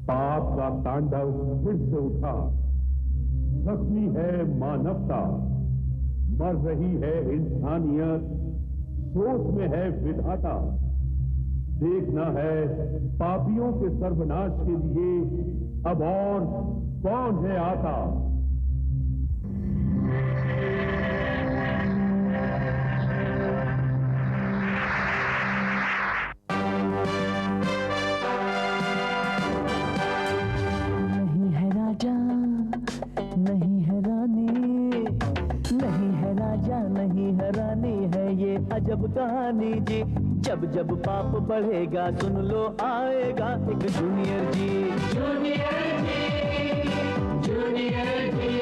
पाप का तांडव फिर से उठा। जख्मी है मानवता, मर रही है इंसानियत, सोच में है विधाता। देखना है पापियों के सर्वनाश के लिए अब और कौन है आता। नहीं है राजा, नहीं है रानी, नहीं है राजा, नहीं है रानी, है ये अजब कहानी जी। जब जब पाप बढ़ेगा सुन लो आएगा एक जूनियर जी। जूनियर जी, जूनियर जी,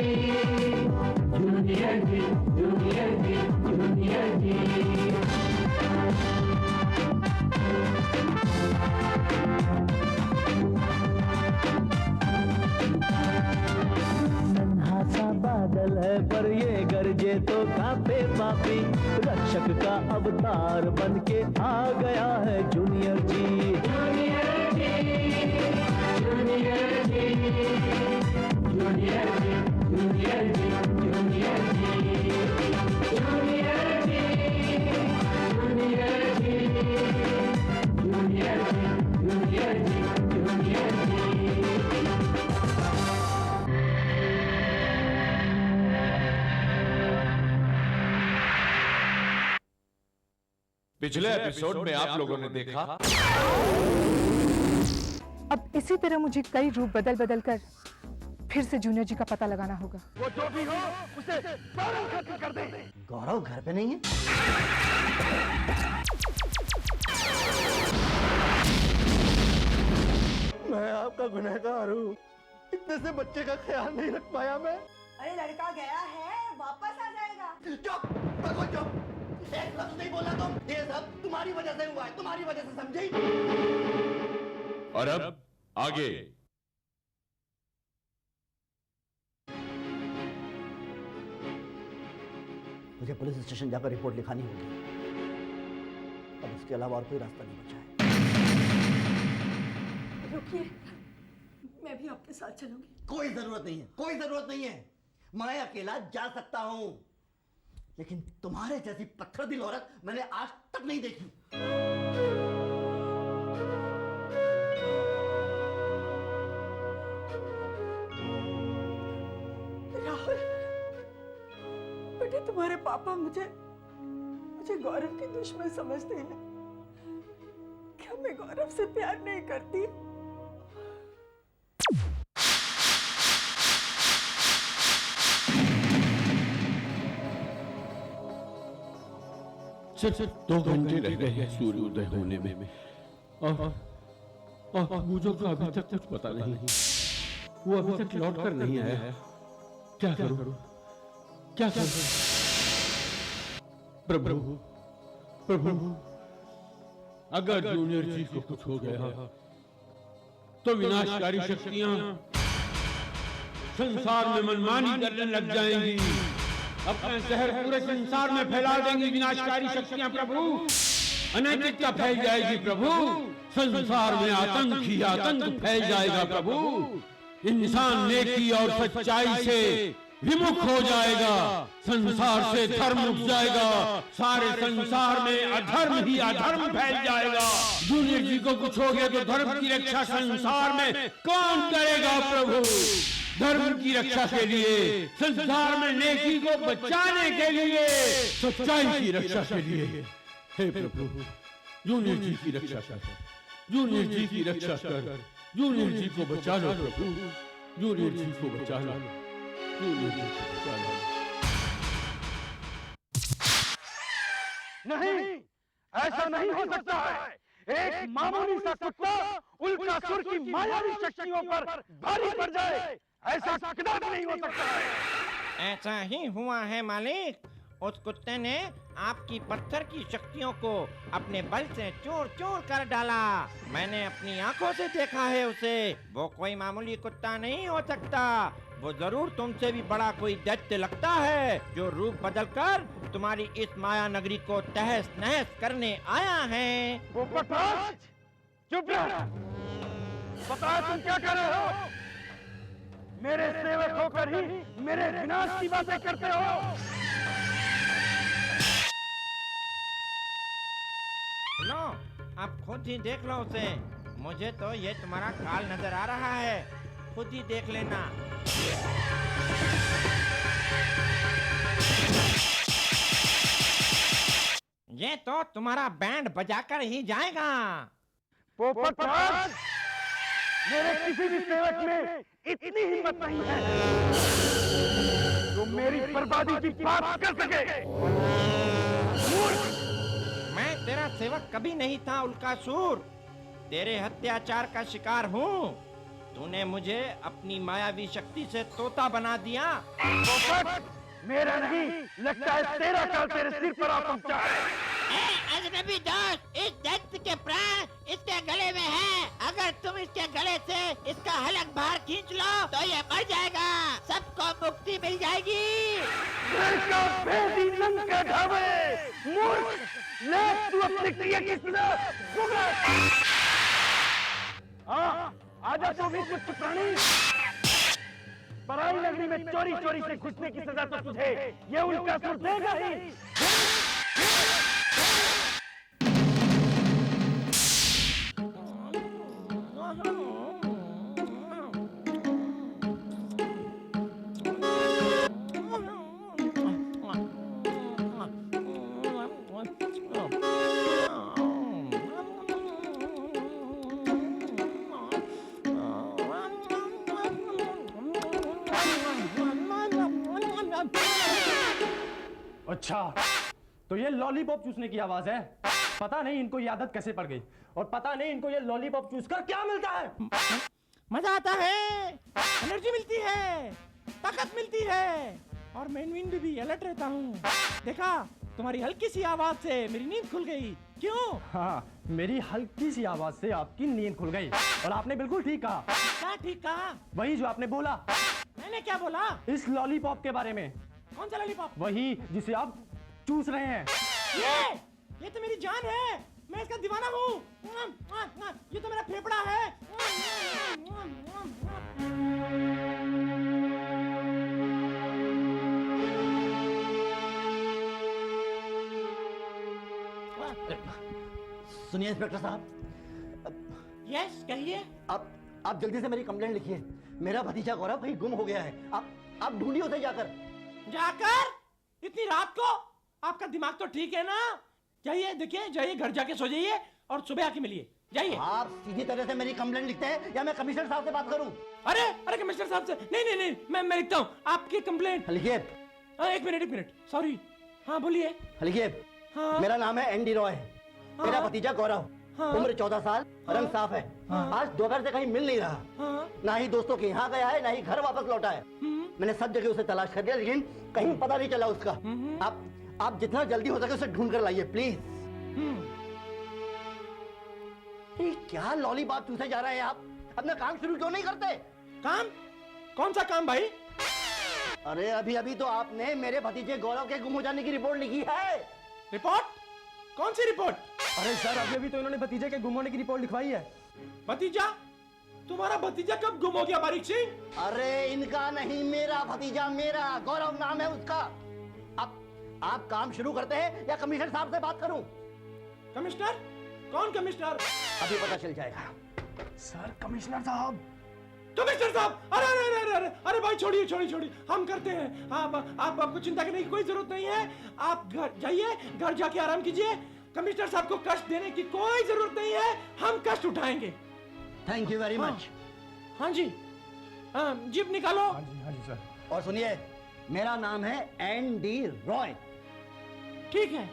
जूनियर जी, जूनियर जी, जूनियर जी। नन्हा सा बादल है पर ये गरजे तो कांपे पापी। रक्षक का अवतार बन के आ गया है जूनियर जी। जूनियर जी, जूनियर जी, जूनियर जी, जूनियर जी, जूनियर जी, जूनियर जी, जूनियर जी, जूनियर जी, जूनियर जी, जूनियर जी। पिछले एपिसोड में आप लोगों ने देखा। अब इसी तरह मुझे कई रूप बदल बदल कर फिर से जूनियर जी का पता लगाना होगा। वो जो भी हो उसे फौरन खत्म कर दे। गौरव घर पे नहीं है? मैं आपका गुनहगार हूँ। इतने से बच्चे का ख्याल नहीं रख पाया मैं। अरे लड़का गया है, वापस आ जाएगा। चुप, बिल्कुल चुप। एक लफ्ज नहीं बोला तुम। ये सब तुम्हारी वजह से हुआ है, तुम्हारी वजह से, समझी? और अब आगे। मुझे पुलिस स्टेशन जाकर रिपोर्ट लिखानी होगी। अब इसके अलावा और कोई रास्ता नहीं बचा है। रुकिए, मैं भी आपके साथ चलूंगी। कोई जरूरत नहीं है, कोई जरूरत नहीं है। मैं अकेला जा सकता हूँ, लेकिन तुम्हारे जैसी पत्थर दिल औरत मैंने आज तक नहीं देखी। राहुल, बेटे तुम्हारे पापा मुझे गौरव की दुश्मन समझते हैं। क्या मैं गौरव से प्यार नहीं करती? सिर्फ 2 घंटे रह गए हैं सूर्य उदय होने में, और पूजो का अभी तक कुछ पता नहीं। वो अभी तक लौट कर नहीं आया। क्या करूं, क्या करूं? प्रभु, प्रभु, अगर जूनियर जी को कुछ हो गया तो विनाशकारी शक्तियां संसार में मनमानी करने लग जाएंगी। अपना जहर पूरे संसार में फैला देंगी विनाशकारी शक्तियां प्रभु। अनैतिकता फैल जाएगी प्रभु। संसार में आतंक ही आतंक फैल जाएगा प्रभु। इंसान नेकी और सच्चाई से विमुख हो जाएगा। संसार से धर्म उठ जाएगा। सारे संसार में अधर्म ही अधर्म फैल जाएगा। जूनियर जी को कुछ हो गया तो धर्म की रक्षा संसार में कौन करेगा प्रभु? धर्म की रक्षा के लिए, संसार में नेकी को बचाने के लिए, सच्चाई की रक्षा के लिए, हे प्रभु जूनियर जी की रक्षा कर, जूनियर जी की रक्षा कर, जूनियर जी को बचा लो प्रभु, जूनियर जी को बचा लो, जूनियर जी को बचा लो। नहीं, ऐसा नहीं हो सकता है। एक मामूली सा कुत्ता उल्कासुर की मायावी शक्तियों पर भारी पड़ जाए, ऐसा कदापि नहीं हो सकता है। ऐसा ही हुआ है मालिक। उस कुत्ते ने आपकी पत्थर की शक्तियों को अपने बल से चूर चूर कर डाला। मैंने अपनी आंखों से देखा है उसे। वो कोई मामूली कुत्ता नहीं हो सकता। वो जरूर तुमसे भी बड़ा कोई दैत्य लगता है, जो रूप बदलकर तुम्हारी इस माया नगरी को तहस नहस करने आया है। वो पटाच, चुप रह। पता है तुम क्या कर रहे हो? मेरे सेवक होकर ही मेरे विनाश की बातें करते हो। लो, आप खुद ही देख लो उसे। मुझे तो ये तुम्हारा काल नजर आ रहा है, खुद ही देख लेना। ये तो तुम्हारा बैंड बजाकर ही जाएगा। पोपट राज, मेरे किसी भी सेवक में इतनी हिम्मत नहीं है जो मेरी बर्बादी की बात कर सके। मैं तेरा सेवक कभी नहीं था उल्कासुर, तेरे अत्याचार का शिकार हूँ। तूने मुझे अपनी मायावी शक्ति से तोता बना दिया। पोपट, मेरा नहीं, लगता है तेरा काल तेरे सिर पर आ पहुंचा है। अजनबी दोस्त, इस दैत्य के प्राण इसके गले में है। अगर तुम इसके गले से इसका हलक बाहर खींच लो तो ये मर जाएगा, सबको मुक्ति मिल जाएगी। मूर्ख, ले तू अपनी क्रिया की सजा भुगत। हाँ, आजा तू भी कुछ प्राणी। पराई नगरी में चोरी चोरी से घुसने की सजा तो तुझे ये उल्कासुर देगा ही। अच्छा, तो ये लॉलीपॉप चूसने की आवाज है। पता नहीं इनको ये आदत कैसे पड़ गई, और पता नहीं इनको ये लॉलीपॉप चूसकर क्या मिलता है। मजा आता है, एनर्जी मिलती है, ताकत मिलती है, और मैं नींद भी अलर्ट रहता हूँ। देखा, तुम्हारी हल्की सी आवाज से मेरी नींद खुल गई। क्यों? हाँ, मेरी हल्की सी आवाज से आपकी नींद खुल गई, और आपने बिल्कुल ठीक कहा। क्या ठीक कहा? वही जो आपने बोला। मैंने क्या बोला? इस लॉलीपॉप के बारे में। कौन सा लॉलीपॉप? वही जिसे आप चूस रहे हैं। ये तो मेरी जान है, मैं इसका दीवाना हूँ। ये तो मेरा फेफड़ा है। सुनिए इंस्पेक्टर साहब। यस, कहिए। आप जल्दी से मेरी कंप्लेंट लिखिए। मेरा भतीजा गौरव कहीं गुम हो गया है। आप ढूंढिए उसे जाकर। जाकर? इतनी रात को? आपका दिमाग तो ठीक है ना? जाइए, देखिए, जाइए, घर जाके सो जाइए और सुबह आके मिलिए। जाइए। आप सीधी तरह से मेरी कंप्लेंट लिखते हैं या मैं कमिश्नर साहब से बात करूं? अरे कमिश्नर साहब से नहीं, मैं लिखता हूँ आपकी कंप्लेंट। लिखिए। एक मिनट, सॉरी। हाँ, बोलिए। लिखिए। हाँ। मेरा नाम है एंडी रॉय। हाँ। मेरा भतीजा गौरव। हाँ। उम्र 14 साल। हाँ। रंग साफ है। हाँ। आज दोपहर से कहीं मिल नहीं रहा। हाँ। ना ही दोस्तों के यहाँ गया है, ना ही घर वापस लौटा है। मैंने सब जगह उसे तलाश कर लिया, लेकिन कहीं पता नहीं चला उसका। आप जितना जल्दी हो सके उसे ढूंढ कर लाइए प्लीज। क्या लॉलीपॉप चूसे जा रहे हैं आप? अपना काम शुरू क्यों नहीं करते? काम? कौन सा काम भाई? अरे अभी तो आपने मेरे भतीजे गौरव के गुम हो जाने की रिपोर्ट लिखी है। रिपोर्ट? कौन सी रिपोर्ट? अरे सर, अभी तो इन्होंने भतीजे के गुम होने की रिपोर्ट लिखवाई है। भतीजा? तुम्हारा भतीजा कब गुम हो गया बारीक सिंह? अरे इनका नहीं, मेरा भतीजा, मेरा गौरव नाम है उसका। आप काम शुरू करते हैं या कमिश्नर साहब से बात करूं? कमिश्नर? कौन कमिश्नर? अभी पता चल जाएगा। सर, कमिश्नर साहब। कमिश्नर साहब! अरे भाई, छोड़िए, हम करते हैं। आपको चिंता करने की कोई जरूरत नहीं है। आप घर जाइए, घर जाके आराम कीजिए। कमिश्नर साहब को कष्ट देने की कोई जरूरत नहीं है, हम कष्ट उठाएंगे। Thank you very much. हाँ जी, जीप निकालो। हाँ जी सर। और सुनिए, मेरा नाम है एंडी रॉय। ठीक है।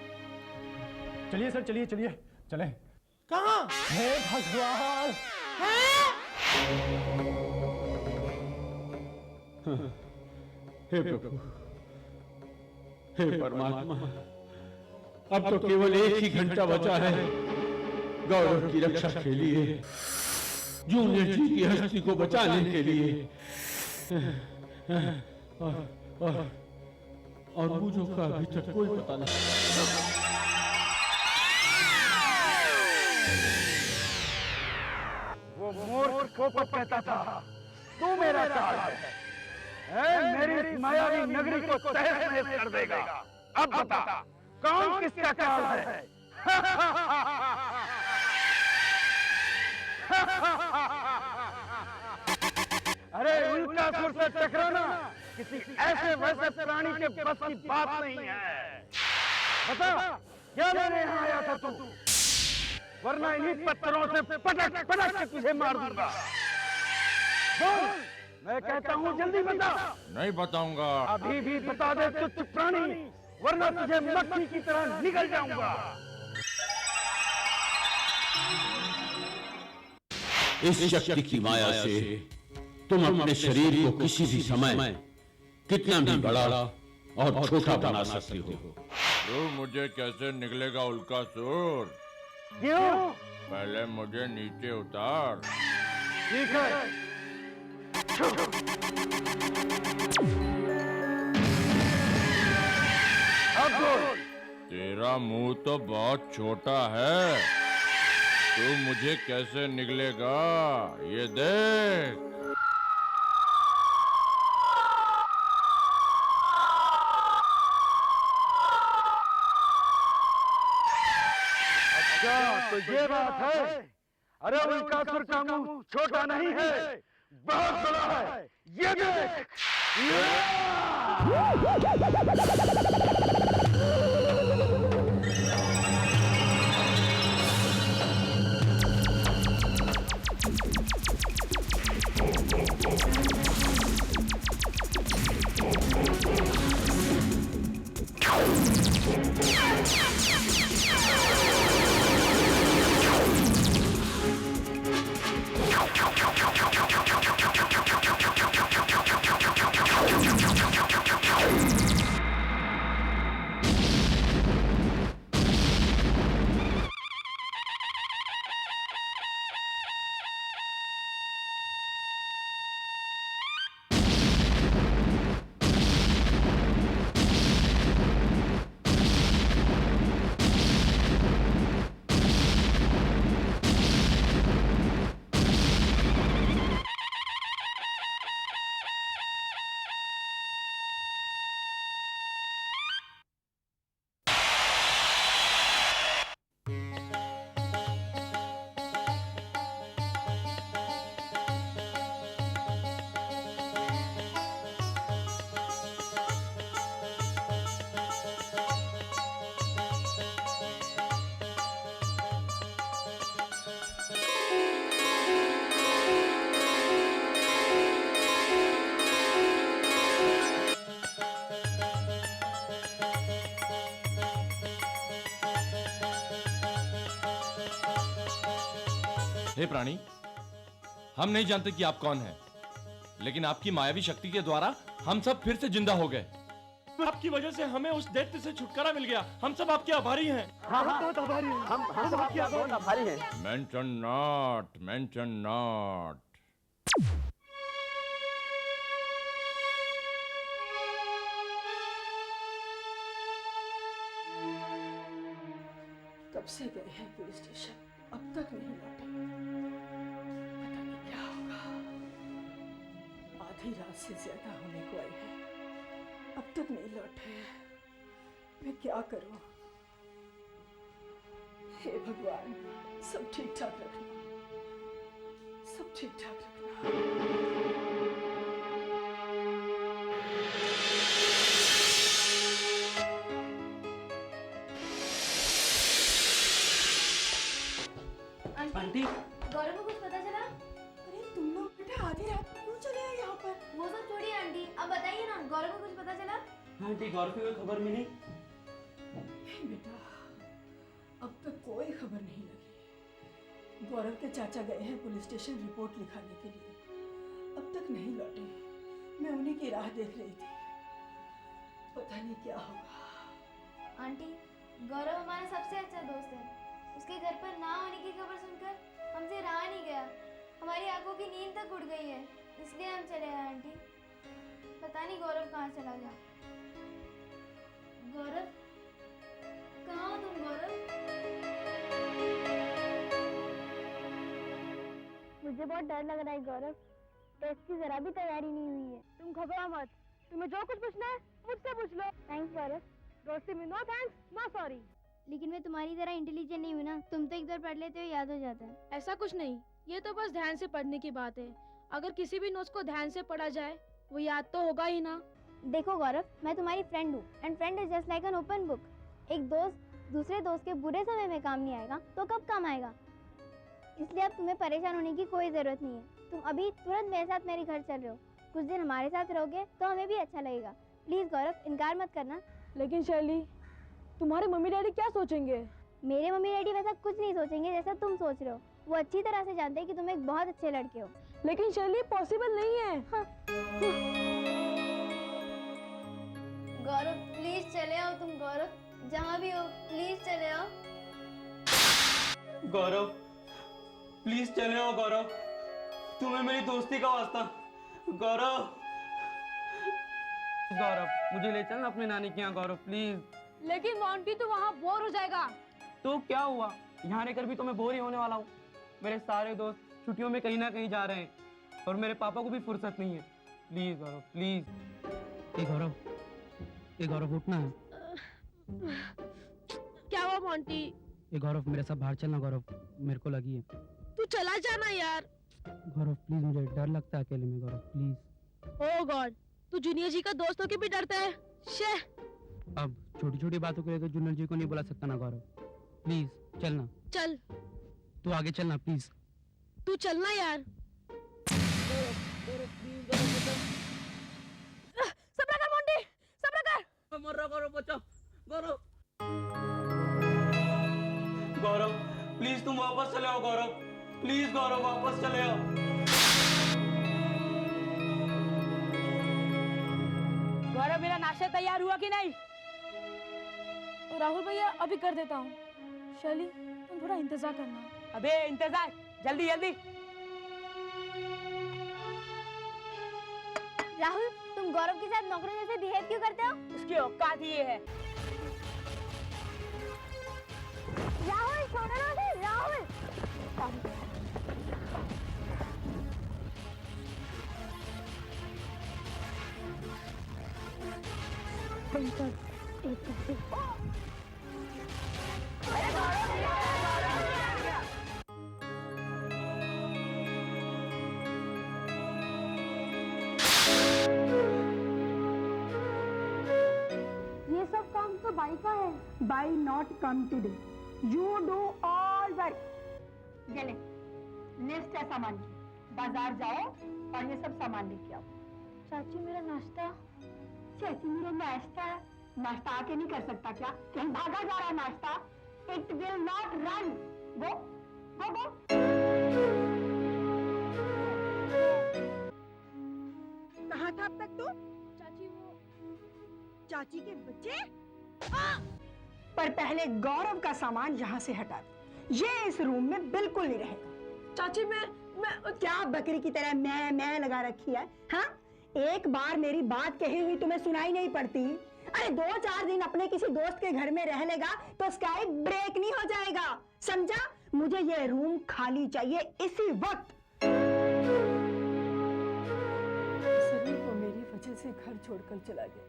चलिए सर, चलिए चलें। कहाँ? हे भगवान! हे प्रभु, हे परमात्मा, अब तो केवल एक ही घंटा बचा है गौरव की रक्षा के लिए, जूनियर जी की हस्ती को बचाने के लिए। और बूझों का अभी तक कोई पता नहीं। वो वो मूर्ख पोपट कहता था तू मेरा काल है, मेरी इस मायावी नगरी को तहस नहस कर देगा। अब बता कौन किसका काल है? अरे उल्का सुर से टकराना किसी ऐसे वैसे प्राणी के बस की बात नहीं है। बता क्या लेने यहाँ आया था तू? वरना इन्हीं पत्थरों से पटक पटक के तुझे मार दूंगा। बोल, मैं कहता हूँ जल्दी बता। नहीं बताऊंगा। अभी भी बता दे तुच्छ प्राणी, वरना तुझे मक्खी की तरह निगल जाऊंगा। इस शक्ति की माया से तुम अपने शरीर को किसी भी समय कितना भी बड़ा और छोटा बना सकती हो। तो मुझे कैसे निकलेगा उल्कासुर? क्यों? पहले मुझे नीचे उतार। ठीक है। अब बोल। तेरा मुंह तो बहुत छोटा है, तू मुझे कैसे निकलेगा ये देख। तो ये बात है। अरे उल्कासुर का मुंह छोटा नहीं है, बहुत बड़ा है। ये देख। हे प्राणी, हम नहीं जानते कि आप कौन हैं, लेकिन आपकी मायावी शक्ति के द्वारा हम सब फिर से जिंदा हो गए। आपकी वजह से हमें उस दैत्य से छुटकारा मिल गया। हम सब आपके आभारी हैं। हम बहुत आभारी हैं। हम सब आपके बहुत आभारी हैं। Mention not, mention not. कब से गए हैं पुलिस स्टेशन, अब तक नहीं लौटे। पता नहीं क्या होगा। आधी रात से ज्यादा होने को आई है, अब तक नहीं लौटे। मैं क्या करूं? हे भगवान, सब ठीक ठाक रखना, सब ठीक ठाक रखना। आंटी, गौरव को कुछ पता चला? अरे तुम लोग बेटा आधी रात क्यों चले आए यहाँ पर? वो सब छोड़िए आंटी, अब बताइए ना, गौरव को कुछ पता चला? आंटी गौरव की कोई खबर मिली? बेटा अब तक कोई खबर नहीं लगी। गौरव के चाचा गए हैं पुलिस स्टेशन रिपोर्ट लिखाने के लिए, अब तक नहीं लौटे। मैं उन्हीं की राह देख रही थी, पता नहीं क्या होगा। आंटी, गौरव हमारा सबसे अच्छा दोस्त है, उसके घर पर ना होने की खबर सुनकर हमसे रहा नहीं गया। हमारी आंखों की नींद तक उड़ गई है, इसलिए हम चले आए। आंटी, पता नहीं गौरव कहाँ चला गया। गौरव, कहाँ हो तुम? गौरव, मुझे बहुत डर लग रहा है गौरव, टेस्ट की जरा भी तैयारी नहीं हुई है। तुम घबराओ मत, तुम्हें जो कुछ पूछना है मुझसे पूछ लो। थैंक्स गौरव। दोस्ती में नो थैंक्स नो सॉरी। लेकिन मैं तुम्हारी तरह इंटेलिजेंट नहीं हूँ ना, तुम तो एक बार पढ़ लेते हो याद हो जाता है। ऐसा कुछ नहीं, ये तो बस ध्यान से पढ़ने की बात है। अगर किसी भी नोट्स को ध्यान से पढ़ा जाए वो याद तो होगा ही ना। देखो गौरव, मैं तुम्हारी फ्रेंड हूँ and friend is just like an open book. एक दोस्त दूसरे दोस्त के बुरे समय में काम नहीं आएगा तो कब काम आएगा? इसलिए अब तुम्हें परेशान होने की कोई जरूरत नहीं है। तुम अभी तुरंत मेरे साथ मेरे घर चल रहे हो, कुछ दिन हमारे साथ रहोगे तो हमें भी अच्छा लगेगा। प्लीज गौरव, इनकार मत करना। लेकिन शैली, तुम्हारे मम्मी डैडी क्या सोचेंगे? मेरे मम्मी डैडी वैसा कुछ नहीं सोचेंगे जैसा तुम सोच रहे हो। वो अच्छी तरह से जानते हैं कि तुम एक बहुत अच्छे लड़के हो। लेकिन शैली, पॉसिबल नहीं है। हाँ। गौरव प्लीज चले आओ तुम। गौरव जहाँ भी हो प्लीज चले आओ। गौरव प्लीज चले आओ गौरव, तुम्हें मेरी दोस्ती का वास्ता। गौरव गौरव मुझे ले चलना अपने नानी के यहाँ गौरव प्लीज। लेकिन मोंटी तो वहाँ बोर हो जाएगा। तो क्या हुआ, यहाँ रहकर भी तो मैं बोर ही होने वाला हूँ। मेरे सारे दोस्त छुट्टियों में कहीं ना कहीं जा रहे हैं और मेरे पापा को भी फुर्सत नहीं है। Please Gaurav please. ए गौरव उठना है। क्या हुआ मोंटी? ए गौरव मेरे साथ बाहर चलना गौरव, मेरे को लगी है। तू चला जाना यार। गौरव प्लीज, मुझे डर लगता है अकेले में गौरव प्लीज। ओह गॉड, तू जूनियर जी का दोस्त होके भी डरता है। शे। अब छोटी छोटी बातों के लिए तो जूनियर जी को नहीं बुला सकता ना गौरव। प्लीज चलना। चल। तू आगे चलना प्लीज। तू चलना यार। सब्र कर मोंटी, सब्र कर। मर रहा गौरव, बचाओ गौरव। गौरव प्लीज तुम वापस चले आओ गौरव, प्लीज गौरव वापस चले आओ। गौरव मेरा नाश्ता तैयार हुआ कि नहीं? राहुल भैया अभी कर देता हूँ। शैली तुम थोड़ा इंतजार करना। अबे इंतजार, जल्दी जल्दी। राहुल, तुम गौरव के साथ नौकरों जैसे बिहेव क्यों करते हो? उसकी औकात ही ये है। राहुल छोड़ो ना उसे। राहुल ये सब काम तो बाई का है। By not come today, you do all work. चले लिस्ट है सामान की, बाजार जाओ और ये सब सामान लेके आओ। चाची मेरा नाश्ता। चाची मेरा नाश्ता? नाश्ता आके नहीं कर सकता क्या? कहीं भागा जा रहा नाश्ता? It will not run. Go go go. कहाँ था अब तक तू? चाची वो चाची के बच्चे? पर पहले गौरव का सामान यहाँ से हटा दे। ये इस रूम में बिल्कुल नहीं रहेगा। चाची मैं क्या बकरी की तरह मैं लगा रखी है? हाँ, एक बार मेरी बात कही हुई तुम्हें सुनाई नहीं पड़ती? अरे 2-4 दिन अपने किसी दोस्त के घर में रह लेगा तो स्काई ब्रेक नहीं हो जाएगा, समझा? मुझे ये रूम खाली चाहिए इसी वक्त। सनी को मेरी वजह से घर छोड़कर चला गया।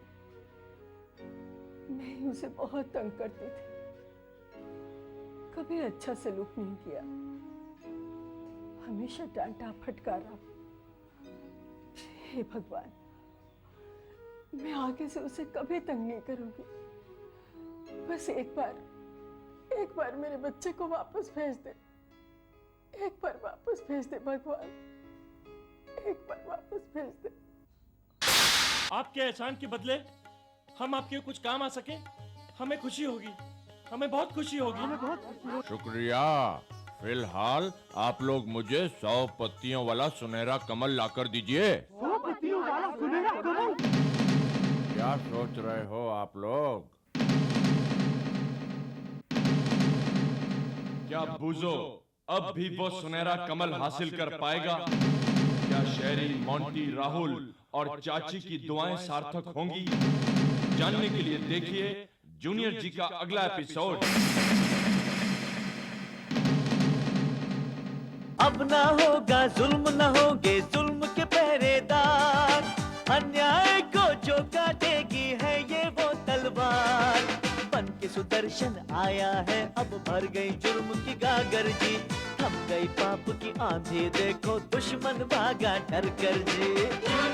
मैं ही उसे बहुत तंग करती थी, कभी अच्छा सलूक नहीं किया, हमेशा डांटा फटकारा। हे भगवान, मैं आगे से उसे कभी तंग नहीं करूंगी। बस एक बार मेरे बच्चे को वापस भेज दे। एक बार वापस भेज दे भगवान, एक बार वापस भेज दे। आपके एहसान के बदले हम आपके कुछ काम आ सके, हमें खुशी होगी, हमें बहुत खुशी होगी। शुक्रिया। फिलहाल आप लोग मुझे 100 पत्तियों वाला सुनहरा कमल लाकर दीजिए। 100 पत्तियों वाला सुनहरा कमल? क्या सोच रहे हो आप लोग? क्या बूझो अब भी वो सुनहरा कमल हासिल कर पाएगा? क्या शहरी मोंटी, राहुल और चाची की दुआएं सार्थक होंगी? जानने के लिए देखिए जूनियर जी का अगला एपिसोड। अब ना होगा जुल्म, ना होंगे जुल्म के पहरेदार, अन्याय को जो काटेगी है ये वो तलवार। बन के सुदर्शन आया है, अब भर गई जुर्म की गागर जी, थम गई पाप की आंधी, देखो दुश्मन भागा डर कर जी।